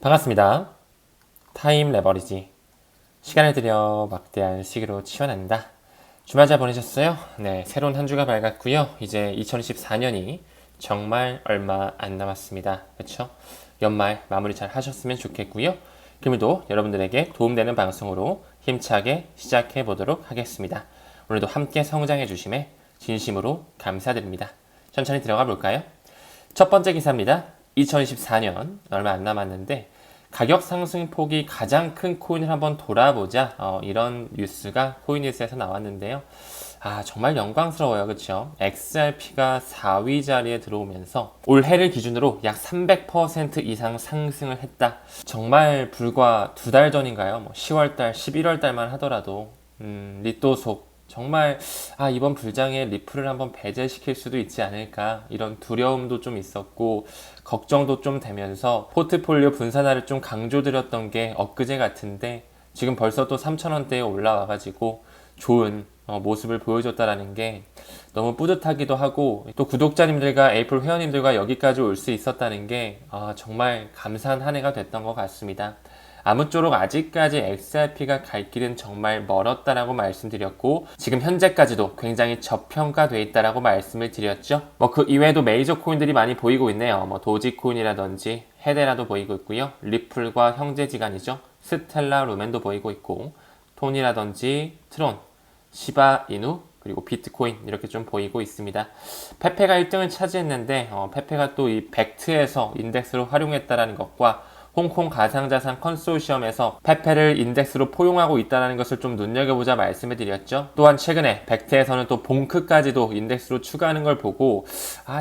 반갑습니다. 타임 레버리지. 시간을 들여 막대한 시기로 치환한다. 주말 잘 보내셨어요? 네, 새로운 한 주가 밝았고요. 이제 2024년이 정말 얼마 안 남았습니다. 그렇죠? 연말 마무리 잘 하셨으면 좋겠고요. 그럼에도 여러분들에게 도움되는 방송으로 힘차게 시작해 보도록 하겠습니다. 오늘도 함께 성장해 주심에 진심으로 감사드립니다. 천천히 들어가 볼까요? 첫 번째 기사입니다. 2024년 얼마 안 남았는데 가격 상승폭이 가장 큰 코인을 한번 돌아보자, 이런 뉴스가 코인뉴스에서 나왔는데요. 정말 영광스러워요. 그렇죠? XRP가 4위 자리에 들어오면서 올해를 기준으로 약 300% 이상 상승을 했다. 정말 불과 두 달 전인가요? 10월달, 11월달만 하더라도 리또속 정말 이번 불장에 리플을 한번 배제시킬 수도 있지 않을까, 이런 두려움도 좀 있었고 걱정도 좀 되면서 포트폴리오 분산화를 좀 강조드렸던 게 엊그제 같은데 지금 벌써 또 3,000원대에 올라와가지고 좋은 모습을 보여줬다라는 게 너무 뿌듯하기도 하고, 또 구독자님들과 에이플 회원님들과 여기까지 올 수 있었다는 게 정말 감사한 한 해가 됐던 것 같습니다. 아무쪼록 아직까지 XRP가 갈 길은 정말 멀었다라고 말씀드렸고, 지금 현재까지도 굉장히 저평가돼 있다라고 말씀을 드렸죠. 그 이외에도 메이저 코인들이 많이 보이고 있네요. 도지코인이라든지 헤데라도 보이고 있고요. 리플과 형제지간이죠. 스텔라 루멘도 보이고 있고, 톤이라든지 트론, 시바 이누, 그리고 비트코인 이렇게 좀 보이고 있습니다. 페페가 1등을 차지했는데 페페가 또 이 벡트에서 인덱스로 활용했다라는 것과 홍콩 가상자산 컨소시엄에서 페페를 인덱스로 포용하고 있다는 것을 좀 눈여겨보자 말씀을 드렸죠. 또한 최근에 벡트에서는 또 봉크까지도 인덱스로 추가하는 걸 보고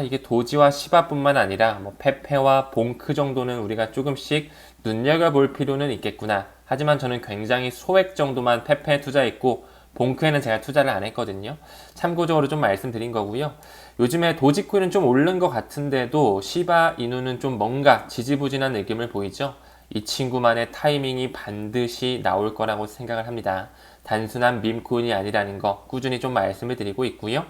이게 도지와 시바뿐만 아니라 페페와 봉크 정도는 우리가 조금씩 눈여겨볼 필요는 있겠구나. 하지만 저는 굉장히 소액 정도만 페페에 투자했고 봉크에는 제가 투자를 안 했거든요. 참고적으로 좀 말씀드린 거고요. 요즘에 도지코인은 좀 오른 것 같은데도 시바 이누는 좀 뭔가 지지부진한 느낌을 보이죠. 이 친구만의 타이밍이 반드시 나올 거라고 생각을 합니다. 단순한 밈코인이 아니라는 거 꾸준히 좀 말씀을 드리고 있고요.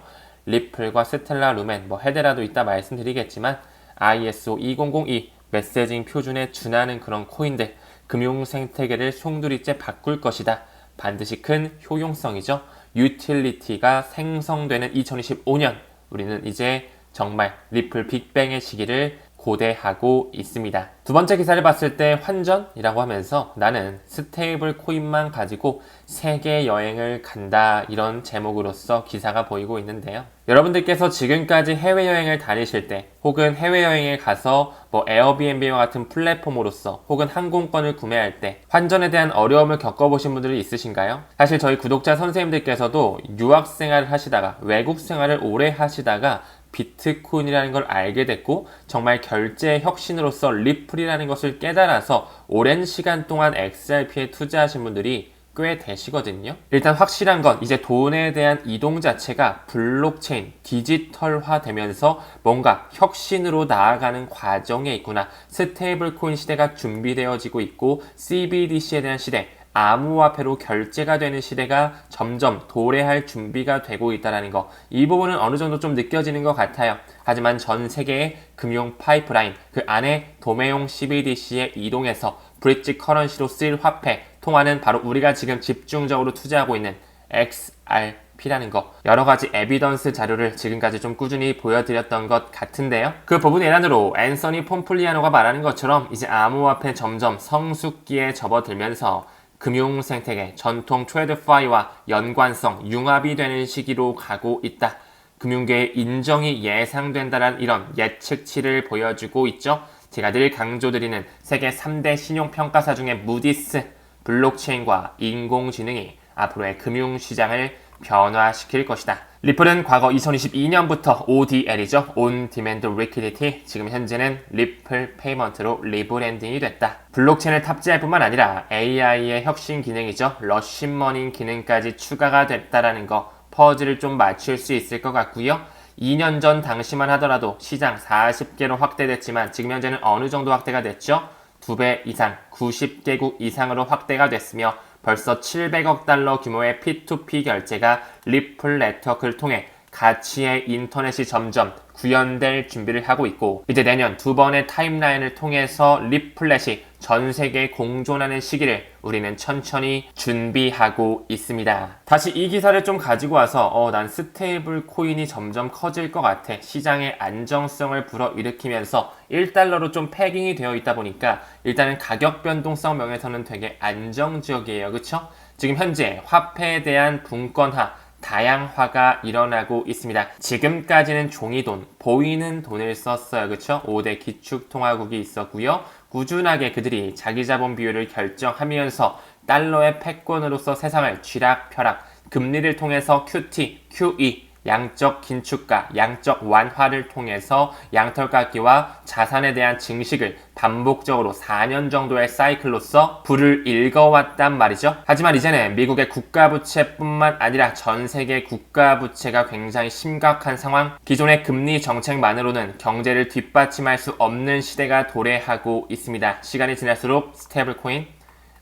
리플과 스텔라 루멘, 헤데라도 이따 말씀드리겠지만 ISO 2002 메시징 표준에 준하는 그런 코인들, 금융 생태계를 송두리째 바꿀 것이다. 반드시 큰 효용성이죠. 유틸리티가 생성되는 2025년, 우리는 이제 정말 리플 빅뱅의 시기를 고대하고 있습니다. 두 번째 기사를 봤을 때 환전이라고 하면서 나는 스테이블 코인만 가지고 세계 여행을 간다, 이런 제목으로서 기사가 보이고 있는데요. 여러분들께서 지금까지 해외여행을 다니실 때 혹은 해외여행에 가서 에어비앤비와 같은 플랫폼으로서 혹은 항공권을 구매할 때 환전에 대한 어려움을 겪어보신 분들이 있으신가요? 사실 저희 구독자 선생님들께서도 유학생활을 하시다가 외국 생활을 오래 하시다가 비트코인이라는 걸 알게 됐고 정말 결제의 혁신으로서 리플이라는 것을 깨달아서 오랜 시간 동안 XRP에 투자하신 분들이 꽤 되시거든요. 일단 확실한 건 이제 돈에 대한 이동 자체가 블록체인, 디지털화 되면서 뭔가 혁신으로 나아가는 과정에 있구나. 스테이블 코인 시대가 준비되어지고 있고 CBDC에 대한 시대, 암호화폐로 결제가 되는 시대가 점점 도래할 준비가 되고 있다는 거, 이 부분은 어느 정도 좀 느껴지는 것 같아요. 하지만 전 세계의 금융 파이프라인, 그 안에 도매용 CBDC에 이동해서 브릿지 커런시로 쓰일 화폐, 통화는 바로 우리가 지금 집중적으로 투자하고 있는 XRP라는 거, 여러 가지 에비던스 자료를 지금까지 좀 꾸준히 보여드렸던 것 같은데요. 그 부분 예란으로 앤서니 폼플리아노가 말하는 것처럼 이제 암호화폐 점점 성숙기에 접어들면서 금융 생태계, 전통 트레드파이와 연관성, 융합이 되는 시기로 가고 있다. 금융계의 인정이 예상된다는 이런 예측치를 보여주고 있죠. 제가 늘 강조드리는 세계 3대 신용평가사 중에 무디스, 블록체인과 인공지능이 앞으로의 금융시장을 변화시킬 것이다. 리플은 과거 2022년부터 ODL이죠. On Demand Liquidity, 지금 현재는 리플 페이먼트로 리브랜딩이 됐다. 블록체인을 탑재할 뿐만 아니라 AI의 혁신 기능이죠. 러신머닝 기능까지 추가가 됐다라는 거, 퍼즐을 좀 맞출 수 있을 것 같고요. 2년 전 당시만 하더라도 시장 40개로 확대됐지만 지금 현재는 어느 정도 확대가 됐죠? 2배 이상, 90개국 이상으로 확대가 됐으며 벌써 700억 달러 규모의 P2P 결제가 리플 네트워크를 통해 가치의 인터넷이 점점 구현될 준비를 하고 있고, 이제 내년 두 번의 타임라인을 통해서 리플렛이 전 세계에 공존하는 시기를 우리는 천천히 준비하고 있습니다. 다시 이 기사를 좀 가지고 와서 난 스테이블 코인이 점점 커질 것 같아. 시장의 안정성을 불어일으키면서 1달러로 좀 패깅이 되어 있다 보니까 일단은 가격 변동성 면에서는 되게 안정적이에요. 그쵸? 지금 현재 화폐에 대한 분권화, 다양화가 일어나고 있습니다. 지금까지는 종이돈, 보이는 돈을 썼어요. 그쵸? 5대 기축통화국이 있었고요. 꾸준하게 그들이 자기 자본 비율을 결정하면서 달러의 패권으로서 세상을 쥐락펴락, 금리를 통해서 QT, QE, 양적 긴축과 양적 완화를 통해서 양털깎기와 자산에 대한 증식을 반복적으로 4년 정도의 사이클로서 불을 일궈왔단 말이죠. 하지만 이제는 미국의 국가부채뿐만 아니라 전 세계 국가부채가 굉장히 심각한 상황, 기존의 금리 정책만으로는 경제를 뒷받침할 수 없는 시대가 도래하고 있습니다. 시간이 지날수록 스테이블코인,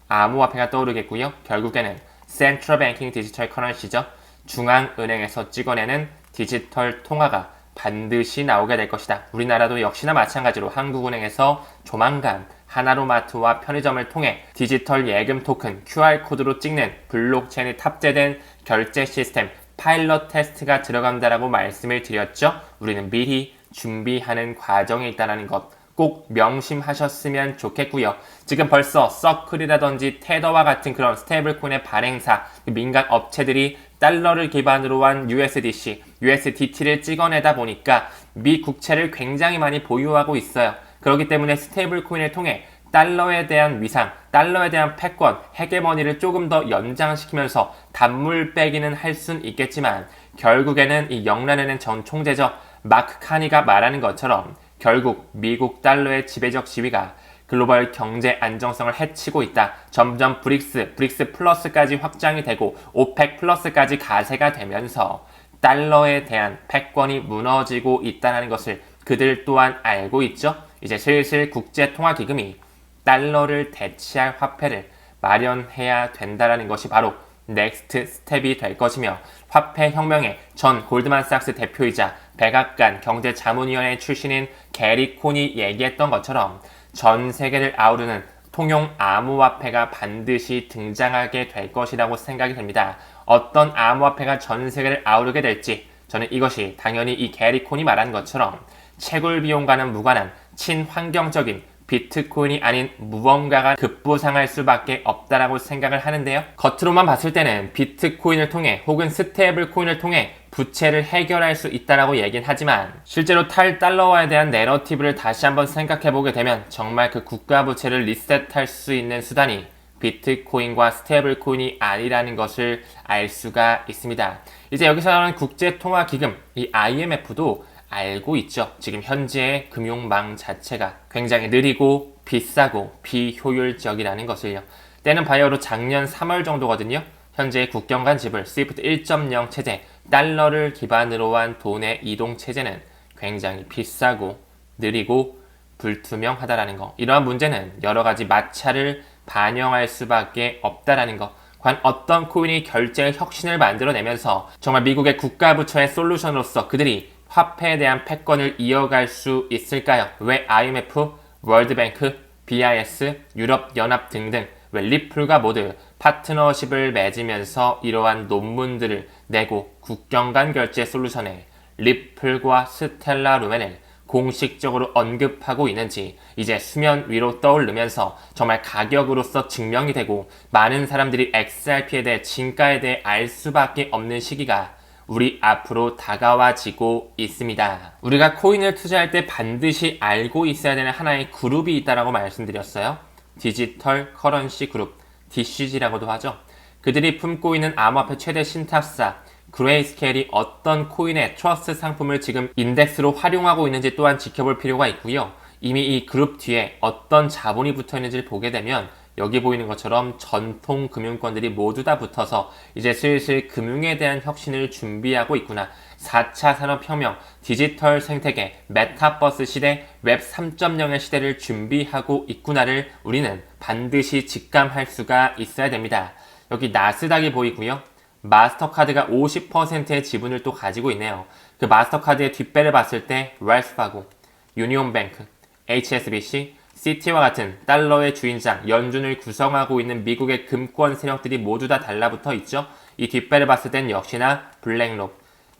암호화폐가 떠오르겠고요. 결국에는 센트럴 뱅킹 디지털 커런시죠. 중앙은행에서 찍어내는 디지털 통화가 반드시 나오게 될 것이다. 우리나라도 역시나 마찬가지로 한국은행에서 조만간 하나로마트와 편의점을 통해 디지털 예금 토큰 QR코드로 찍는 블록체인이 탑재된 결제 시스템 파일럿 테스트가 들어간다라고 말씀을 드렸죠. 우리는 미리 준비하는 과정에 있다는 것 꼭 명심하셨으면 좋겠고요. 지금 벌써 서클이라든지 테더와 같은 그런 스테이블코인의 발행사, 민간 업체들이 달러를 기반으로 한 USDC, USDT를 찍어내다 보니까 미 국채를 굉장히 많이 보유하고 있어요. 그렇기 때문에 스테이블코인을 통해 달러에 대한 위상, 달러에 대한 패권, 헤게머니를 조금 더 연장시키면서 단물 빼기는 할 순 있겠지만 결국에는 이 영란에는 전 총재죠. 마크 카니가 말하는 것처럼 결국 미국 달러의 지배적 지위가 글로벌 경제 안정성을 해치고 있다. 점점 브릭스 플러스까지 확장이 되고 오펙 플러스까지 가세가 되면서 달러에 대한 패권이 무너지고 있다는 것을 그들 또한 알고 있죠. 이제 슬슬 국제통화기금이 달러를 대체할 화폐를 마련해야 된다는 것이 바로 넥스트 스텝이 될 것이며 화폐혁명의 전 골드만삭스 대표이자 백악관 경제자문위원회 출신인 게리 콘이 얘기했던 것처럼 전 세계를 아우르는 통용 암호화폐가 반드시 등장하게 될 것이라고 생각이 됩니다. 어떤 암호화폐가 전 세계를 아우르게 될지 저는 이것이 당연히 이 게리 콘이 말한 것처럼 채굴 비용과는 무관한 친환경적인 비트코인이 아닌 무언가가 급부상할 수밖에 없다라고 생각을 하는데요. 겉으로만 봤을 때는 비트코인을 통해 혹은 스테이블 코인을 통해 부채를 해결할 수 있다라고 얘긴 하지만 실제로 탈달러화에 대한 내러티브를 다시 한번 생각해보게 되면 정말 그 국가 부채를 리셋할 수 있는 수단이 비트코인과 스테이블 코인이 아니라는 것을 알 수가 있습니다. 이제 여기서 나오는 국제통화기금, 이 IMF도 알고 있죠. 지금 현재의 금융망 자체가 굉장히 느리고 비싸고 비효율적이라는 것을요. 때는 바야흐로 작년 3월 정도거든요. 현재의 국경 간 지불, 스위프트 1.0 체제, 달러를 기반으로 한 돈의 이동 체제는 굉장히 비싸고 느리고 불투명하다라는 거. 이러한 문제는 여러 가지 마찰을 반영할 수밖에 없다라는 거. 과연 어떤 코인이 결제의 혁신을 만들어내면서 정말 미국의 국가부처의 솔루션으로서 그들이 화폐에 대한 패권을 이어갈 수 있을까요? 왜 IMF, 월드뱅크, BIS, 유럽연합 등등 왜 리플과 모두 파트너십을 맺으면서 이러한 논문들을 내고 국경 간 결제 솔루션에 리플과 스텔라 루멘을 공식적으로 언급하고 있는지 이제 수면 위로 떠오르면서 정말 가격으로서 증명이 되고 많은 사람들이 XRP에 대해 진가에 대해 알 수밖에 없는 시기가 우리 앞으로 다가와지고 있습니다. 우리가 코인을 투자할 때 반드시 알고 있어야 되는 하나의 그룹이 있다라고 말씀드렸어요. 디지털 커런시 그룹, DCG라고도 하죠. 그들이 품고 있는 암호화폐 최대 신탁사 그레이스케일이 어떤 코인의 트러스트 상품을 지금 인덱스로 활용하고 있는지 또한 지켜볼 필요가 있고요. 이미 이 그룹 뒤에 어떤 자본이 붙어 있는지를 보게 되면 여기 보이는 것처럼 전통 금융권들이 모두 다 붙어서 이제 슬슬 금융에 대한 혁신을 준비하고 있구나. 4차 산업혁명, 디지털 생태계, 메타버스 시대, 웹 3.0의 시대를 준비하고 있구나를 우리는 반드시 직감할 수가 있어야 됩니다. 여기 나스닥이 보이고요. 마스터카드가 50%의 지분을 또 가지고 있네요. 그 마스터카드의 뒷배를 봤을 때 웰스파고, 유니온뱅크, HSBC, 시티와 같은 달러의 주인장 연준을 구성하고 있는 미국의 금권 세력들이 모두 다 달라붙어 있죠. 이 뒷배를 봤을 땐 역시나 블랙록,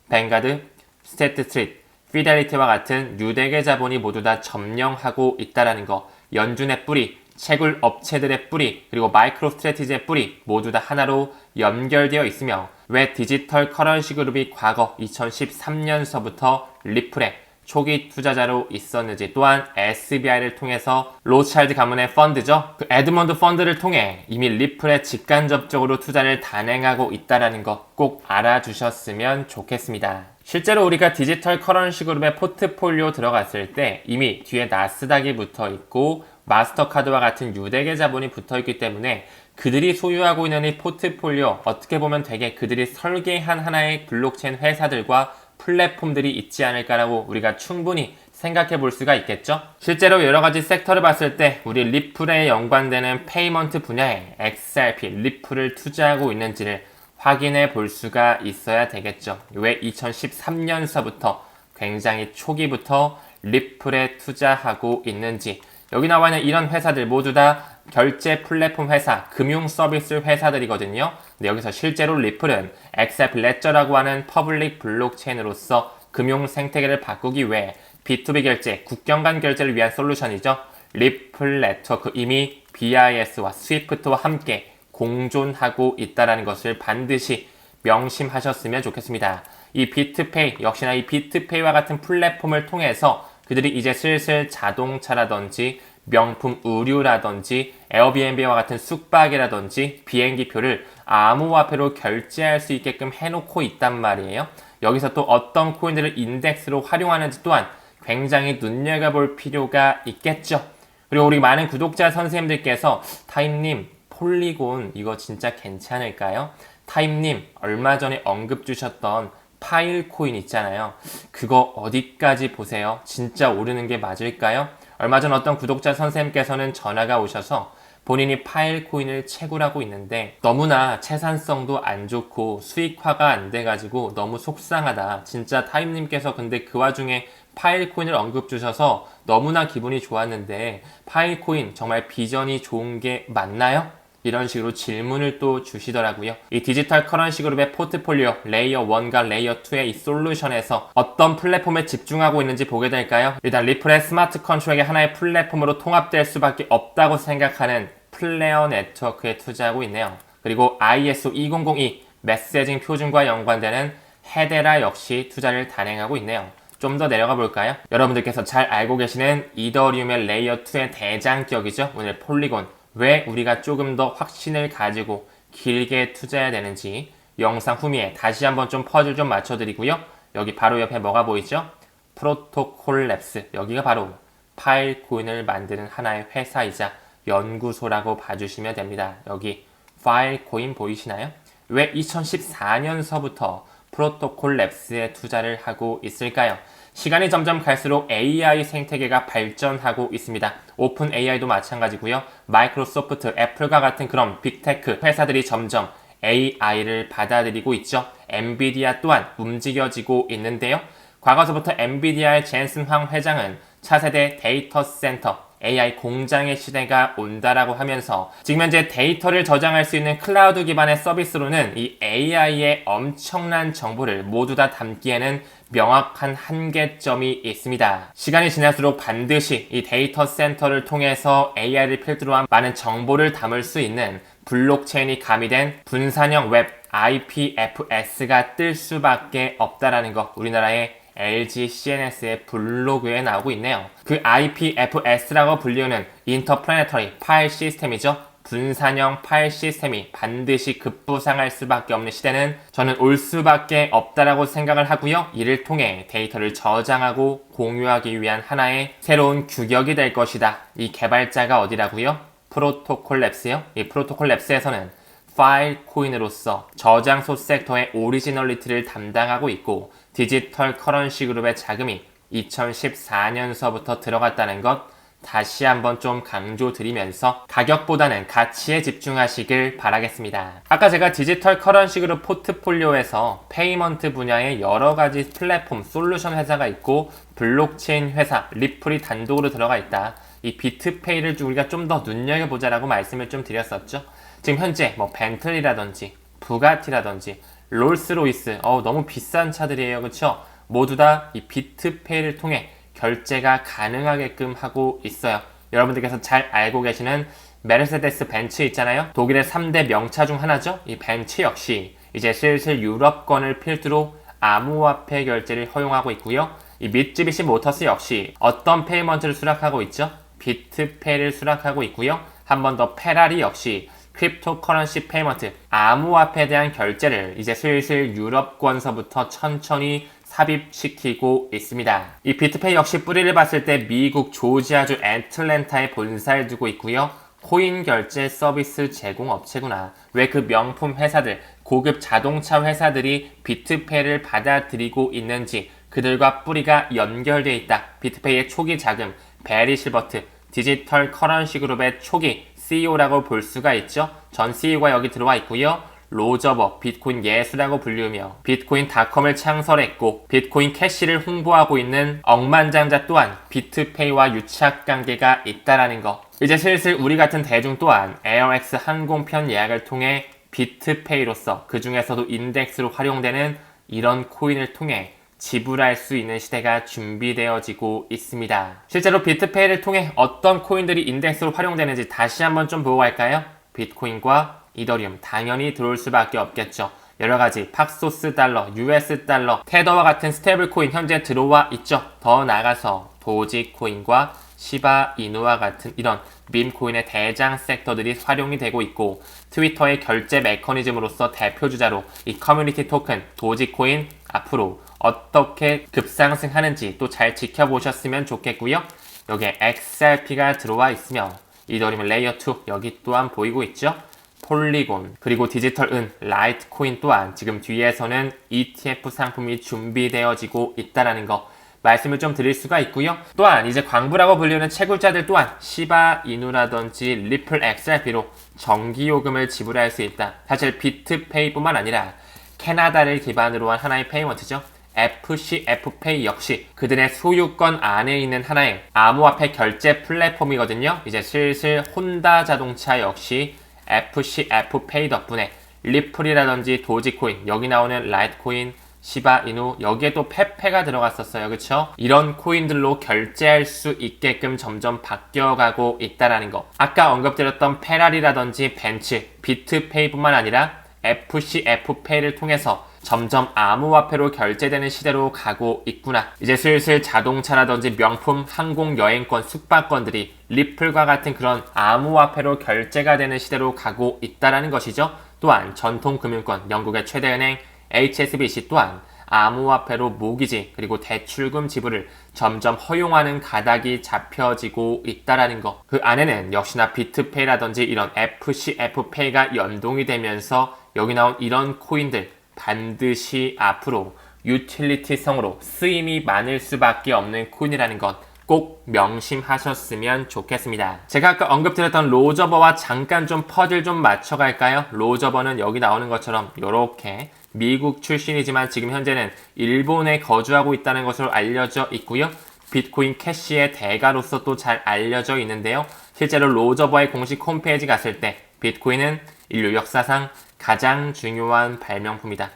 뱅가드, 스테트 스트리트, 피델리티와 같은 유대계 자본이 모두 다 점령하고 있다라는 거. 연준의 뿌리, 채굴 업체들의 뿌리, 그리고 마이크로 스트래티지의 뿌리 모두 다 하나로 연결되어 있으며 왜 디지털 커런시 그룹이 과거 2013년서부터 리플의 초기 투자자로 있었는지, 또한 SBI를 통해서 로스차일드 가문의 펀드죠. 그 에드먼드 펀드를 통해 이미 리플에 직간접적으로 투자를 단행하고 있다는 거 꼭 알아주셨으면 좋겠습니다. 실제로 우리가 디지털 커런시 그룹의 포트폴리오 들어갔을 때 이미 뒤에 나스닥이 붙어 있고 마스터카드와 같은 유대계 자본이 붙어 있기 때문에 그들이 소유하고 있는 이 포트폴리오, 어떻게 보면 되게 그들이 설계한 하나의 블록체인 회사들과 플랫폼들이 있지 않을까라고 우리가 충분히 생각해 볼 수가 있겠죠. 실제로 여러 가지 섹터를 봤을 때 우리 리플에 연관되는 페이먼트 분야에 XRP, 리플을 투자하고 있는지를 확인해 볼 수가 있어야 되겠죠. 왜 2013년서부터 굉장히 초기부터 리플에 투자하고 있는지. 여기 나와 있는 이런 회사들 모두 다 결제 플랫폼 회사, 금융 서비스 회사들이거든요. 근데 여기서 실제로 리플은 XRP 레저라고 하는 퍼블릭 블록체인으로서 금융 생태계를 바꾸기 위해 B2B 결제, 국경 간 결제를 위한 솔루션이죠. 리플 네트워크, 이미 BIS와 스위프트와 함께 공존하고 있다는 것을 반드시 명심하셨으면 좋겠습니다. 이 비트페이, 역시나 이 비트페이와 같은 플랫폼을 통해서 그들이 이제 슬슬 자동차라든지 명품 의류라든지 에어비앤비와 같은 숙박이라든지 비행기표를 암호화폐로 결제할 수 있게끔 해놓고 있단 말이에요. 여기서 또 어떤 코인들을 인덱스로 활용하는지 또한 굉장히 눈여겨볼 필요가 있겠죠. 그리고 우리 많은 구독자 선생님들께서 타임님 폴리곤 이거 진짜 괜찮을까요? 타임님 얼마 전에 언급 주셨던 파일 코인 있잖아요. 그거 어디까지 보세요? 진짜 오르는 게 맞을까요? 얼마 전 어떤 구독자 선생님께서는 전화가 오셔서 본인이 파일 코인을 채굴하고 있는데 너무나 채산성도 안 좋고 수익화가 안 돼가지고 너무 속상하다. 진짜 타임님께서 근데 그 와중에 파일 코인을 언급 주셔서 너무나 기분이 좋았는데 파일 코인 정말 비전이 좋은 게 맞나요? 이런 식으로 질문을 또 주시더라고요. 이 디지털 커런시 그룹의 포트폴리오 레이어 1과 레이어 2의 이 솔루션에서 어떤 플랫폼에 집중하고 있는지 보게 될까요? 일단 리플의 스마트 컨트롤의 하나의 플랫폼으로 통합될 수밖에 없다고 생각하는 플레어 네트워크에 투자하고 있네요. 그리고 ISO 2002 메시징 표준과 연관되는 헤데라 역시 투자를 단행하고 있네요. 좀 더 내려가 볼까요? 여러분들께서 잘 알고 계시는 이더리움의 레이어 2의 대장격이죠. 오늘 폴리곤. 왜 우리가 조금 더 확신을 가지고 길게 투자해야 되는지 영상 후미에 다시 한번 좀 퍼즐 좀 맞춰드리고요. 여기 바로 옆에 뭐가 보이죠? 프로토콜 랩스. 여기가 바로 파일 코인을 만드는 하나의 회사이자 연구소라고 봐주시면 됩니다. 여기 파일 코인 보이시나요? 왜 2014년서부터 프로토콜 랩스에 투자를 하고 있을까요? 시간이 점점 갈수록 AI 생태계가 발전하고 있습니다. 오픈 AI도 마찬가지고요. 마이크로소프트, 애플과 같은 그런 빅테크 회사들이 점점 AI를 받아들이고 있죠. 엔비디아 또한 움직여지고 있는데요. 과거서부터 엔비디아의 젠슨 황 회장은 차세대 데이터 센터, AI 공장의 시대가 온다라고 하면서 지금 현재 데이터를 저장할 수 있는 클라우드 기반의 서비스로는 이 AI의 엄청난 정보를 모두 다 담기에는 명확한 한계점이 있습니다. 시간이 지날수록 반드시 이 데이터 센터를 통해서 AI를 필두로 한 많은 정보를 담을 수 있는 블록체인이 가미된 분산형 웹 IPFS가 뜰 수밖에 없다라는 거 우리나라의 LG CNS의 블로그에 나오고 있네요. 그 IPFS라고 불리우는 인터플래네터리 파일 시스템이죠. 분산형 파일 시스템이 반드시 급부상할 수밖에 없는 시대는 저는 올 수밖에 없다라고 생각을 하고요. 이를 통해 데이터를 저장하고 공유하기 위한 하나의 새로운 규격이 될 것이다. 이 개발자가 어디라고요? 프로토콜 랩스요. 이 프로토콜 랩스에서는 파일 코인으로서 저장소 섹터의 오리지널리티를 담당하고 있고 디지털 커런시 그룹의 자금이 2014년서부터 들어갔다는 것 다시 한번 좀 강조드리면서 가격보다는 가치에 집중하시길 바라겠습니다. 아까 제가 디지털 커런시 그룹 포트폴리오에서 페이먼트 분야의 여러 가지 플랫폼 솔루션 회사가 있고 블록체인 회사 리플이 단독으로 들어가 있다. 이 비트페이를 우리가 좀 더 눈여겨보자라고 말씀을 좀 드렸었죠. 지금 현재 뭐 벤틀리라든지 부가티라든지 롤스로이스 너무 비싼 차들이에요. 그쵸? 모두 다 이 비트페이를 통해 결제가 가능하게끔 하고 있어요. 여러분들께서 잘 알고 계시는 메르세데스 벤츠 있잖아요. 독일의 3대 명차 중 하나죠. 이 벤츠 역시 이제 슬슬 유럽권을 필두로 암호화폐 결제를 허용하고 있고요. 이 미쯔비시 모터스 역시 어떤 페이먼트를 수락하고 있죠? 비트페이를 수락하고 있고요. 한 번 더 페라리 역시 크립토커런시 페이먼트, 암호화폐에 대한 결제를 이제 슬슬 유럽권서부터 천천히 삽입시키고 있습니다. 이 비트페이 역시 뿌리를 봤을 때 미국 조지아주 애틀랜타에 본사를 두고 있고요. 코인 결제 서비스 제공 업체구나. 왜 그 명품 회사들, 고급 자동차 회사들이 비트페이를 받아들이고 있는지 그들과 뿌리가 연결되어 있다. 비트페이의 초기 자금, 베리 실버트, 디지털 커런시 그룹의 초기 CEO라고 볼 수가 있죠. 전 CEO가 여기 들어와 있고요. 로저버, 비트코인 예수라고 불리우며 비트코인닷컴을 창설했고 비트코인 캐시를 홍보하고 있는 억만장자 또한 비트페이와 유착관계가 있다라는 거. 이제 슬슬 우리 같은 대중 또한 에어엑스 항공편 예약을 통해 비트페이로서 그 중에서도 인덱스로 활용되는 이런 코인을 통해 지불할 수 있는 시대가 준비되어지고 있습니다. 실제로 비트페이를 통해 어떤 코인들이 인덱스로 활용되는지 다시 한번 좀 보고 갈까요? 비트코인과 이더리움 당연히 들어올 수밖에 없겠죠. 여러가지 팍소스 달러, US 달러, 테더와 같은 스테이블 코인 현재 들어와 있죠. 더 나아가서 도지코인과 시바 이누와 같은 이런 밈코인의 대장 섹터들이 활용이 되고 있고 트위터의 결제 메커니즘으로서 대표주자로 이 커뮤니티 토큰 도지코인 앞으로 어떻게 급상승하는지 또 잘 지켜보셨으면 좋겠고요. 여기에 XRP가 들어와 있으며 이더리움 레이어2 여기 또한 보이고 있죠. 폴리곤 그리고 디지털 은 라이트코인 또한 지금 뒤에서는 ETF 상품이 준비되어지고 있다는 거 말씀을 좀 드릴 수가 있고요. 또한 이제 광부라고 불리는 채굴자들 또한 시바 이누라든지 리플 XRP로 정기요금을 지불할 수 있다. 사실 비트페이뿐만 아니라 캐나다를 기반으로 한 하나의 페이먼트죠. FCF페이 역시 그들의 소유권 안에 있는 하나의 암호화폐 결제 플랫폼이거든요. 이제 슬슬 혼다 자동차 역시 FCF페이 덕분에 리플이라든지 도지코인, 여기 나오는 라이트코인, 시바이누, 여기에 또 페페가 들어갔었어요. 그쵸? 이런 코인들로 결제할 수 있게끔 점점 바뀌어가고 있다라는 거. 아까 언급드렸던 페라리라든지 벤츠, 비트페이뿐만 아니라 FCF페이를 통해서 점점 암호화폐로 결제되는 시대로 가고 있구나. 이제 슬슬 자동차라든지 명품, 항공, 여행권, 숙박권들이 리플과 같은 그런 암호화폐로 결제가 되는 시대로 가고 있다라는 것이죠. 또한 전통금융권, 영국의 최대은행 HSBC 또한 암호화폐로 모기지 그리고 대출금 지불을 점점 허용하는 가닥이 잡혀지고 있다라는 거. 그 안에는 역시나 비트페이라든지 이런 FCF페이가 연동이 되면서 여기 나온 이런 코인들 반드시 앞으로 유틸리티성으로 쓰임이 많을 수밖에 없는 코인이라는 것 꼭 명심하셨으면 좋겠습니다. 제가 아까 언급드렸던 로저버와 잠깐 좀 퍼즐 좀 맞춰갈까요? 로저버는 여기 나오는 것처럼 이렇게 미국 출신이지만 지금 현재는 일본에 거주하고 있다는 것으로 알려져 있고요. 비트코인 캐시의 대가로서 또 잘 알려져 있는데요. 실제로 로저버의 공식 홈페이지 갔을 때 비트코인은 인류 역사상 가장 중요한 발명품이다.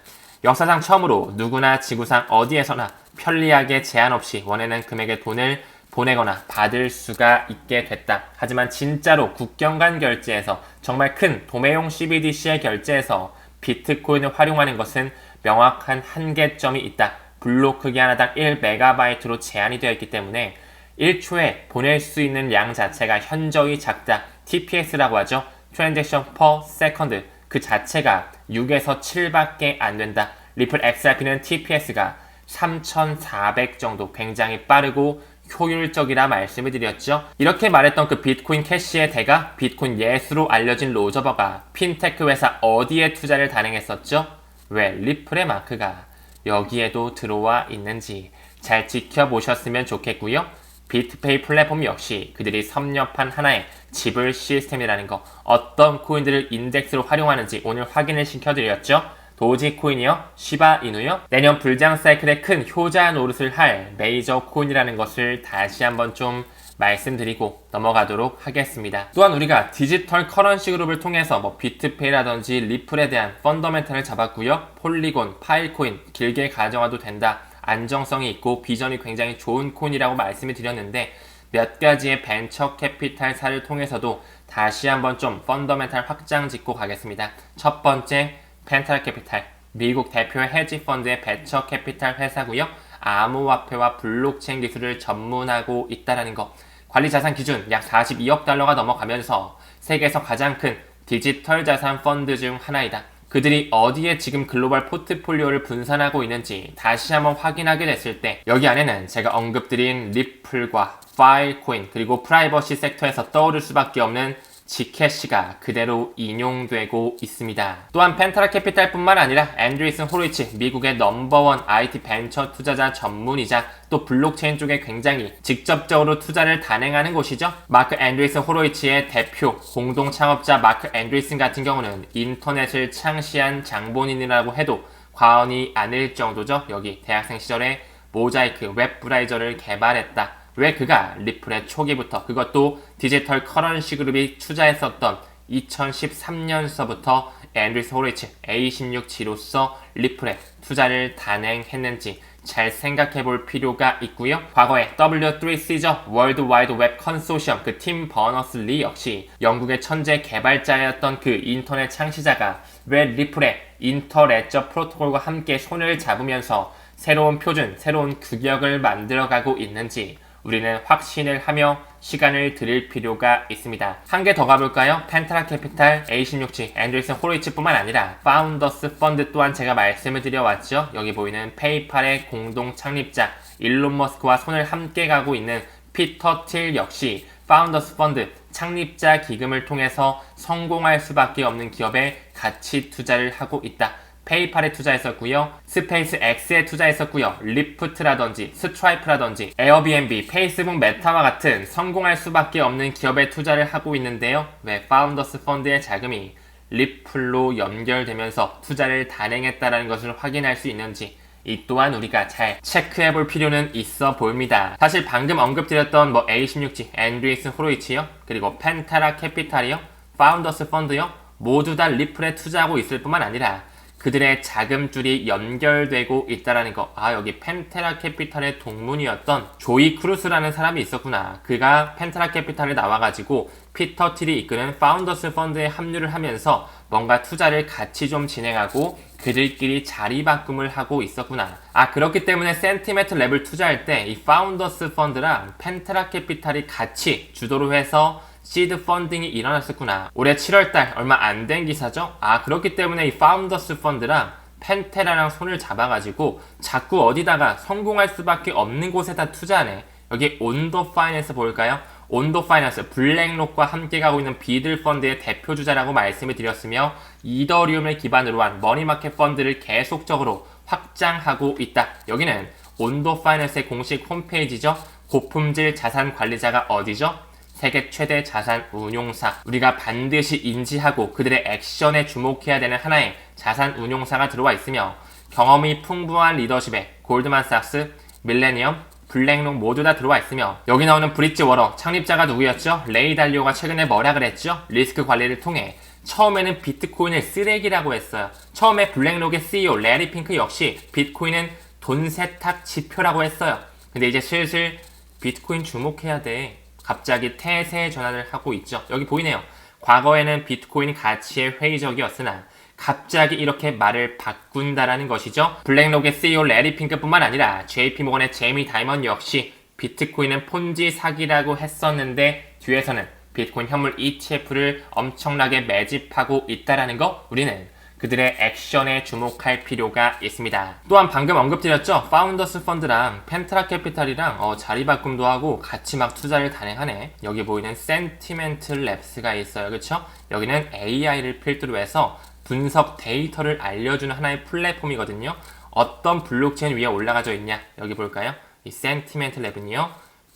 역사상 처음으로 누구나 지구상 어디에서나 편리하게 제한 없이 원하는 금액의 돈을 보내거나 받을 수가 있게 됐다. 하지만 진짜로 국경 간 결제에서 정말 큰 도매용 CBDC의 결제에서 비트코인을 활용하는 것은 명확한 한계점이 있다. 블록 크기 하나당 1MB로 제한이 되어 있기 때문에 1초에 보낼 수 있는 양 자체가 현저히 작다. TPS라고 하죠. Transaction per Second. 그 자체가 6에서 7밖에 안 된다. 리플 XRP는 TPS가 3400 정도 굉장히 빠르고 효율적이라 말씀을 드렸죠. 이렇게 말했던 그 비트코인 캐시의 대가 비트코인 예수로 알려진 로저버가 핀테크 회사 어디에 투자를 단행했었죠? 왜 리플의 마크가 여기에도 들어와 있는지 잘 지켜보셨으면 좋겠고요. 비트페이 플랫폼 역시 그들이 섭렵한 하나의 지불 시스템이라는 거, 어떤 코인들을 인덱스로 활용하는지 오늘 확인을 시켜드렸죠. 도지코인이요, 시바이누요, 내년 불장 사이클에 큰 효자 노릇을 할 메이저 코인이라는 것을 다시 한번 좀 말씀드리고 넘어가도록 하겠습니다. 또한 우리가 디지털 커런시 그룹을 통해서 비트페이라든지 리플에 대한 펀더멘탈을 잡았고요. 폴리곤, 파일코인 길게 가져와도 된다. 안정성이 있고 비전이 굉장히 좋은 코인이라고 말씀을 드렸는데 몇 가지의 벤처 캐피탈사를 통해서도 다시 한번 좀 펀더멘탈 확장 짚고 가겠습니다. 첫 번째, 펜타라 캐피탈, 미국 대표 헤지 펀드의 벤처 캐피탈 회사고요. 암호화폐와 블록체인 기술을 전문하고 있다는 것. 관리 자산 기준 약 42억 달러가 넘어가면서 세계에서 가장 큰 디지털 자산 펀드 중 하나이다. 그들이 어디에 지금 글로벌 포트폴리오를 분산하고 있는지 다시 한번 확인하게 됐을 때 여기 안에는 제가 언급드린 리플과 파일코인 그리고 프라이버시 섹터에서 떠오를 수밖에 없는 지캐시가 그대로 인용되고 있습니다. 또한 펜타라 캐피탈뿐만 아니라 앤드리슨 호로이치 미국의 넘버원 IT 벤처 투자자 전문이자 또 블록체인 쪽에 굉장히 직접적으로 투자를 단행하는 곳이죠. 마크 앤드리슨 호로이치의 대표 공동 창업자 마크 앤드리슨 같은 경우는 인터넷을 창시한 장본인이라고 해도 과언이 아닐 정도죠. 여기 대학생 시절에 모자이크 웹 브라우저를 개발했다. 왜 그가 리플의 초기부터 그것도 디지털 커런시 그룹이 투자했었던 2013년서부터 앤드리슨 호로이치 A16G로서 리플에 투자를 단행했는지 잘 생각해 볼 필요가 있고요. 과거에 W3C죠. 월드 와이드 웹 컨소시엄 그 팀 버너스-리 역시 영국의 천재 개발자였던 그 인터넷 창시자가 왜 리플의 인터레저 프로토콜과 함께 손을 잡으면서 새로운 표준, 새로운 규격을 만들어가고 있는지 우리는 확신을 하며 시간을 들일 필요가 있습니다. 한 개 더 가볼까요? 펜타라 캐피탈, A16G, 앤드리슨 호로이치뿐만 아니라 파운더스 펀드 또한 제가 말씀을 드려왔죠. 여기 보이는 페이팔의 공동 창립자 일론 머스크와 손을 함께 가고 있는 피터 틸 역시 파운더스 펀드 창립자 기금을 통해서 성공할 수밖에 없는 기업에 가치 투자를 하고 있다. 페이팔에 투자했었고요. 스페이스 X에 투자했었고요. 리프트라든지 스트라이프라든지 에어비앤비, 페이스북 메타와 같은 성공할 수밖에 없는 기업에 투자를 하고 있는데요. 왜 파운더스 펀드의 자금이 리플로 연결되면서 투자를 단행했다는 것을 확인할 수 있는지 이 또한 우리가 잘 체크해 볼 필요는 있어 보입니다. 사실 방금 언급드렸던 A16G, 앤드리슨 호로이치요. 그리고 펜타라 캐피탈이요. 파운더스 펀드요. 모두 다 리플에 투자하고 있을 뿐만 아니라 그들의 자금줄이 연결되고 있다는 거. 여기 펜테라 캐피탈의 동문이었던 조이 크루스라는 사람이 있었구나. 그가 펜테라 캐피탈에 나와가지고 피터 틸이 이끄는 파운더스 펀드에 합류를 하면서 뭔가 투자를 같이 좀 진행하고 그들끼리 자리바꿈을 하고 있었구나. 그렇기 때문에 센티멘트 랩을 투자할 때 이 파운더스 펀드랑 펜테라 캐피탈이 같이 주도를 해서 시드 펀딩이 일어났었구나. 올해 7월달 얼마 안 된 기사죠? 그렇기 때문에 이 파운더스 펀드랑 펜테라랑 손을 잡아가지고 자꾸 어디다가 성공할 수밖에 없는 곳에다 투자하네. 여기 온더 파이낸스 볼까요? 온더 파이낸스 블랙록과 함께 가고 있는 비들 펀드의 대표 주자라고 말씀을 드렸으며 이더리움을 기반으로 한 머니마켓 펀드를 계속적으로 확장하고 있다. 여기는 온더 파이낸스의 공식 홈페이지죠. 고품질 자산 관리자가 어디죠? 세계 최대 자산 운용사. 우리가 반드시 인지하고 그들의 액션에 주목해야 되는 하나의 자산 운용사가 들어와 있으며 경험이 풍부한 리더십에 골드만삭스, 밀레니엄, 블랙록 모두 다 들어와 있으며 여기 나오는 브릿지 워러 창립자가 누구였죠? 레이 달리오가 최근에 뭐라 그랬죠? 리스크 관리를 통해 처음에는 비트코인을 쓰레기라고 했어요. 처음에 블랙록의 CEO 레리 핑크 역시 비트코인은 돈 세탁 지표라고 했어요. 근데 이제 슬슬 비트코인 주목해야 돼. 갑자기 태세 전환을 하고 있죠. 여기 보이네요. 과거에는 비트코인 가치에 회의적이었으나 갑자기 이렇게 말을 바꾼다라는 것이죠. 블랙록의 CEO 레리 핑크뿐만 아니라 JP모건의 제이미 다이먼 역시 비트코인은 폰지 사기라고 했었는데 뒤에서는 비트코인 현물 ETF를 엄청나게 매집하고 있다라는 거 우리는 그들의 액션에 주목할 필요가 있습니다. 또한 방금 언급드렸죠. 파운더스 펀드랑 펜트라 캐피탈이랑 자리바꿈도 하고 같이 막 투자를 단행하네. 여기 보이는 센티멘트 랩스가 있어요. 그쵸? 여기는 AI를 필두로 해서 분석 데이터를 알려주는 하나의 플랫폼이거든요. 어떤 블록체인 위에 올라가져 있냐? 여기 볼까요? 이 센티멘트 랩은요.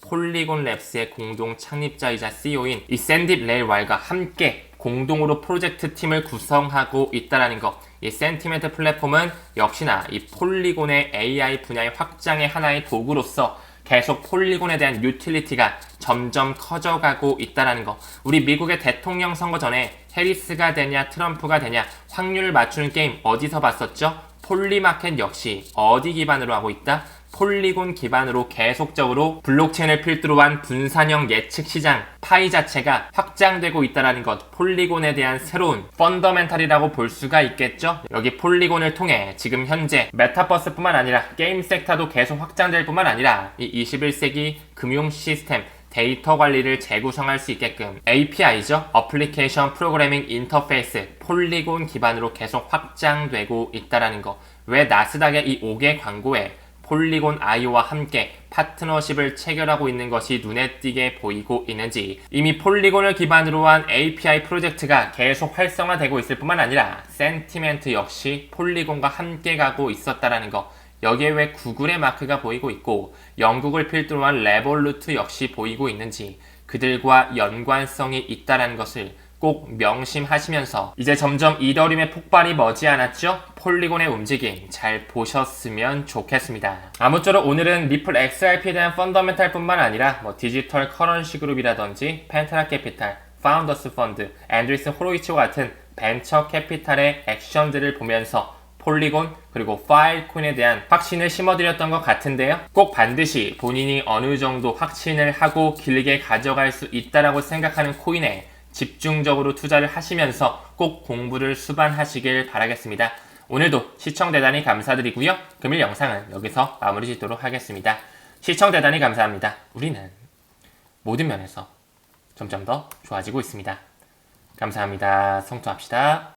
폴리곤 랩스의 공동 창립자이자 CEO인 이 샌딥 레일왈과 함께 공동으로 프로젝트 팀을 구성하고 있다는 것. 이 센티멘트 플랫폼은 역시나 이 폴리곤의 AI 분야의 확장의 하나의 도구로서 계속 폴리곤에 대한 유틸리티가 점점 커져가고 있다는 거. 우리 미국의 대통령 선거 전에 해리스가 되냐 트럼프가 되냐 확률을 맞추는 게임 어디서 봤었죠? 폴리마켓 역시 어디 기반으로 하고 있다? 폴리곤 기반으로 계속적으로 블록체인을 필두로 한 분산형 예측 시장 파이 자체가 확장되고 있다는 것, 폴리곤에 대한 새로운 펀더멘탈이라고 볼 수가 있겠죠. 여기 폴리곤을 통해 지금 현재 메타버스뿐만 아니라 게임 섹터도 계속 확장될 뿐만 아니라 이 21세기 금융 시스템 데이터 관리를 재구성할 수 있게끔 API죠. 어플리케이션 프로그래밍 인터페이스 폴리곤 기반으로 계속 확장되고 있다는 거. 왜 나스닥의 이 5개 광고에 폴리곤 IO와 함께 파트너십을 체결하고 있는 것이 눈에 띄게 보이고 있는지, 이미 폴리곤을 기반으로 한 API 프로젝트가 계속 활성화되고 있을 뿐만 아니라 센티멘트 역시 폴리곤과 함께 가고 있었다라는 거. 여기에 왜 구글의 마크가 보이고 있고 영국을 필두로 한 레볼루트 역시 보이고 있는지, 그들과 연관성이 있다는 것을 꼭 명심하시면서 이제 점점 이더리움의 폭발이 머지않았죠? 폴리곤의 움직임 잘 보셨으면 좋겠습니다. 아무쪼록 오늘은 리플 XRP에 대한 펀더멘탈 뿐만 아니라 디지털 커런시 그룹이라든지 펜타나 캐피탈, 파운더스 펀드, 앤드리슨 호로이치와 같은 벤처 캐피탈의 액션들을 보면서 폴리곤 그리고 파일코인에 대한 확신을 심어드렸던 것 같은데요. 꼭 반드시 본인이 어느 정도 확신을 하고 길게 가져갈 수 있다라고 생각하는 코인에 집중적으로 투자를 하시면서 꼭 공부를 수반하시길 바라겠습니다. 오늘도 시청 대단히 감사드리고요. 금일 영상은 여기서 마무리 짓도록 하겠습니다. 시청 대단히 감사합니다. 우리는 모든 면에서 점점 더 좋아지고 있습니다. 감사합니다. 성투합시다.